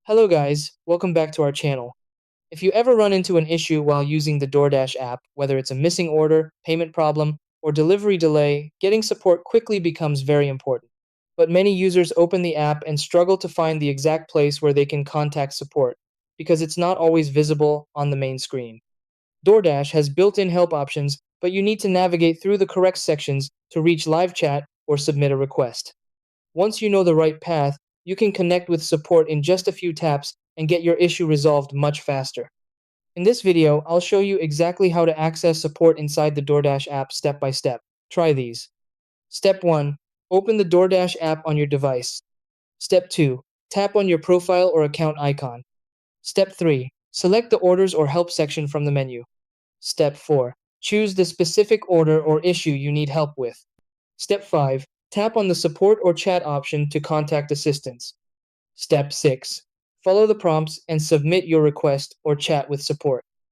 Hello guys, welcome back to our channel. If you ever run into an issue while using the DoorDash app, whether it's a missing order, payment problem, or delivery delay, getting support quickly becomes very important. But many users open the app and struggle to find the exact place where they can contact support, because it's not always visible on the main screen. DoorDash has built-in help options, but you need to navigate through the correct sections to reach live chat or submit a request. Once you know the right path, you can connect with support in just a few taps and get your issue resolved much faster. In this video, I'll show you exactly how to access support inside the DoorDash app step by step. Try these. Step 1. Open the DoorDash app on your device. Step 2. Tap on your profile or account icon. Step 3. Select the orders or help section from the menu. Step 4. Choose the specific order or issue you need help with. Step 5. Tap on the support or chat option to contact assistance. Step 6. Follow the prompts and submit your request or chat with support.